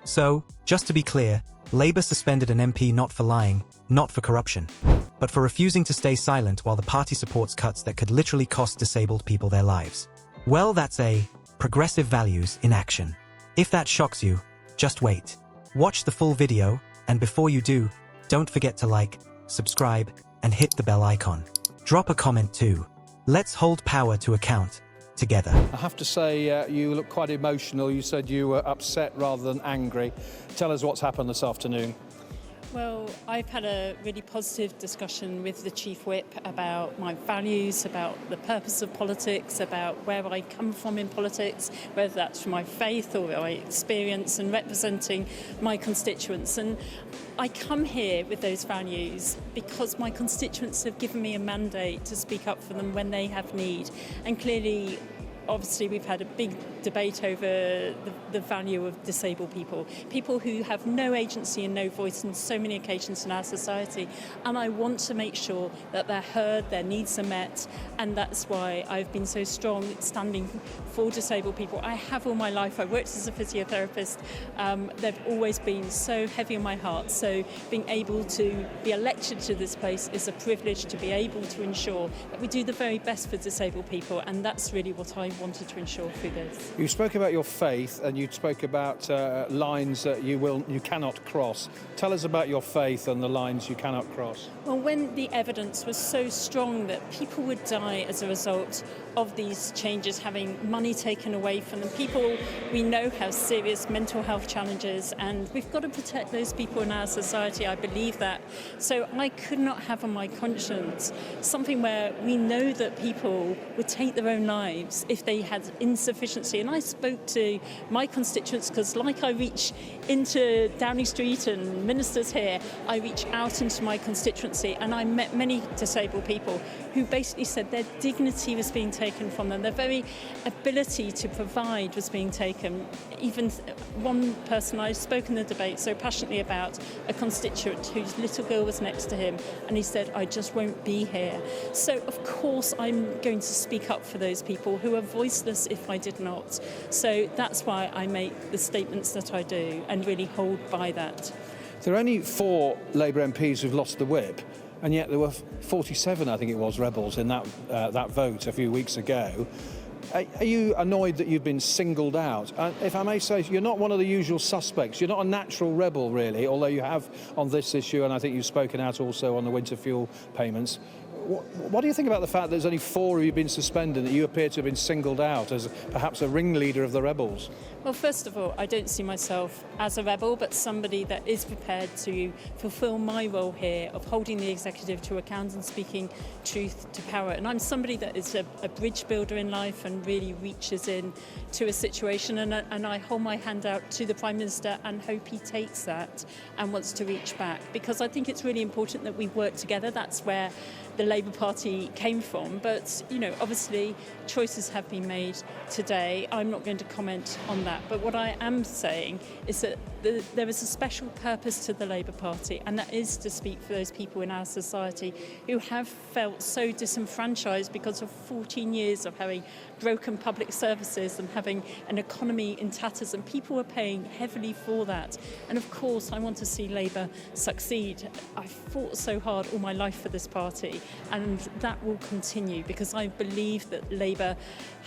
So, just to be clear, Labour suspended an MP not for lying, not for corruption, but for refusing to stay silent while the party supports cuts that could literally cost disabled people their lives. Well, that's progressive values in action. If that shocks you, just wait. Watch the full video, and before you do, don't forget to like, subscribe, and hit the bell icon. Drop a comment too. Let's hold power to account together. I have to say, you look quite emotional. You said you were upset rather than angry. Tell us what's happened this afternoon. Well, I've had a really positive discussion with the Chief Whip about my values, about the purpose of politics, about where I come from in politics, whether that's from my faith or my experience and representing my constituents. And I come here with those values because my constituents have given me a mandate to speak up for them when they have need. And clearly, obviously, we've had a big debate over the value of disabled people who have no agency and no voice on so many occasions in our society. And I want to make sure that they're heard, their needs are met, and that's why I've been so strong standing for disabled people. I have all my life. I worked as a physiotherapist. They've always been so heavy on my heart. So being able to be elected to this place is a privilege, to be able to ensure that we do the very best for disabled people, and that's really what I wanted to ensure through this. You spoke about your faith, and you spoke about lines that you cannot cross. Tell us about your faith and the lines you cannot cross. Well, when the evidence was so strong that people would die as a result of these changes, having money taken away from them, people we know have serious mental health challenges, and we've got to protect those people in our society. I believe that. So I could not have on my conscience something where we know that people would take their own lives if they had insufficiency. And I spoke to my constituents because, like I reach into Downing Street and ministers here, I reach out into my constituency, and I met many disabled people who basically said their dignity was being taken from them, their very ability to provide was being taken. Even one person I spoke in the debate so passionately about, a constituent whose little girl was next to him, and he said, I just won't be here. So of course I'm going to speak up for those people who are voiceless if I did not. So that's why I make the statements that I do and really hold by that. There are only 4 Labour MPs who've lost the whip, and yet there were 47, I think it was, rebels in that vote a few weeks ago. Are you annoyed that you've been singled out? If I may say, you're not one of the usual suspects. You're not a natural rebel, really, although you have on this issue, and I think you've spoken out also on the winter fuel payments. What do you think about the fact that there's only 4 who've been suspended, that you appear to have been singled out as perhaps a ringleader of the rebels? Well, first of all, I don't see myself as a rebel, but somebody that is prepared to fulfil my role here of holding the executive to account and speaking truth to power. And I'm somebody that is a bridge builder in life and really reaches in to a situation. And I hold my hand out to the Prime Minister and hope he takes that and wants to reach back, because I think it's really important that we work together. That's where the Labour Party came from. But, you know, obviously choices have been made today. I'm not going to comment on that. But what I am saying is that there is a special purpose to the Labour Party, and that is to speak for those people in our society who have felt so disenfranchised because of 14 years of having broken public services and having an economy in tatters, and people are paying heavily for that. And of course I want to see Labour succeed. I've fought so hard all my life for this party, and that will continue because I believe that Labour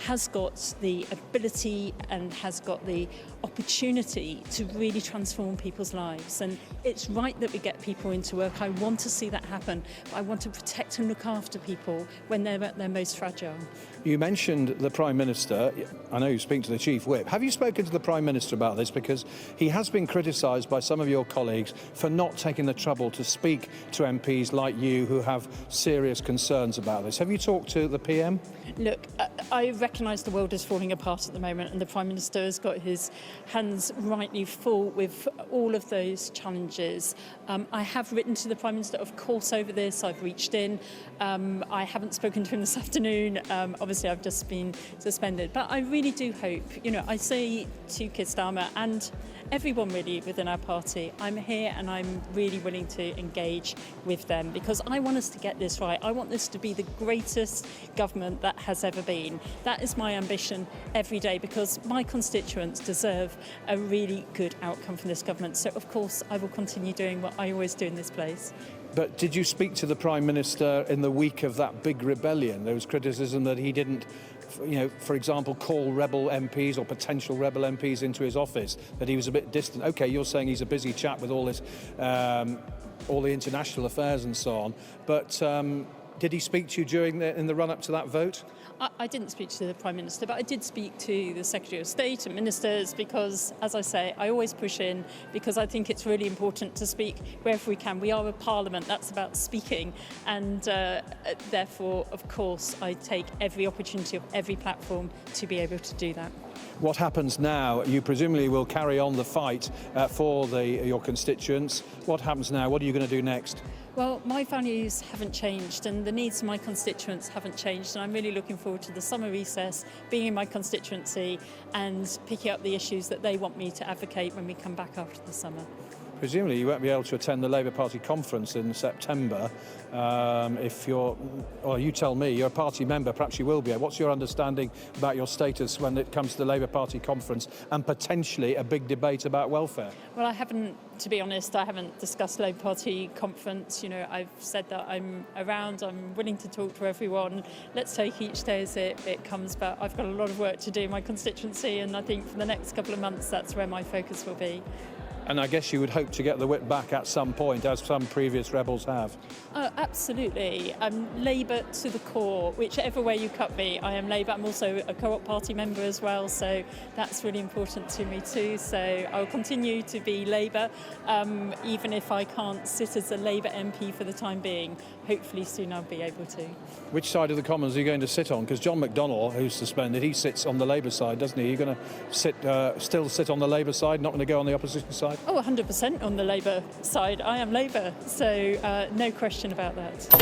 has got the ability and has got the opportunity to really transform people's lives. And it's right that we get people into work. I want to see that happen. But I want to protect and look after people when they're at their most fragile. You mentioned the Prime Minister. I know you speak to the Chief Whip. Have you spoken to the Prime Minister about this? Because he has been criticised by some of your colleagues for not taking the trouble to speak to MPs like you who have serious concerns about this. Have you talked to the PM? Look, I recognise the world is falling apart at the moment, and the Prime Minister has got his hands rightly full with all of those challenges. I have written to the Prime Minister, of course, over this. I've reached in. I haven't spoken to him this afternoon. Obviously, I've just been suspended. But I really do hope, you know, I say to Keir Starmer and everyone really within our party, I'm here and I'm really willing to engage with them because I want us to get this right. say, I want this to be the greatest government that has ever been. That is my ambition every day, because my constituents deserve a really good outcome from this government. So, of course, I will continue doing what I always do in this place. But did you speak to the Prime Minister in the week of that big rebellion? There was criticism that he didn't, for example, call rebel MPs or potential rebel MPs into his office, that he was a bit distant. OK, you're saying he's a busy chap with all this, all the international affairs and so on. But did he speak to you in the run-up to that vote? I didn't speak to the Prime Minister, but I did speak to the Secretary of State and ministers because, as I say, I always push in because I think it's really important to speak wherever we can. We are a parliament, that's about speaking, and therefore, of course, I take every opportunity of every platform to be able to do that. What happens now? You presumably will carry on the fight for your constituents. What happens now? What are you going to do next? Well, my values haven't changed and the needs of my constituents haven't changed, and I'm really looking forward to the summer recess, being in my constituency and picking up the issues that they want me to advocate when we come back after the summer. Presumably you won't be able to attend the Labour Party conference in September if you tell me, you're a party member, perhaps you will be. What's your understanding about your status when it comes to the Labour Party conference and potentially a big debate about welfare? Well, I haven't, to be honest, I haven't discussed Labour Party conference. I've said that I'm around, I'm willing to talk to everyone. Let's take each day as it comes, but I've got a lot of work to do in my constituency, and I think for the next couple of months that's where my focus will be. And I guess you would hope to get the whip back at some point, as some previous rebels have. Absolutely. I'm Labour to the core. Whichever way you cut me, I am Labour. I'm also a Co-op Party member as well, so that's really important to me too. So I'll continue to be Labour, even if I can't sit as a Labour MP for the time being. Hopefully soon I'll be able to. Which side of the Commons are you going to sit on? Because John McDonnell, who's suspended, he sits on the Labour side, doesn't he? Are you going to still sit on the Labour side, not going to go on the opposition side? Oh, 100% on the Labour side. I am Labour, so no question about that.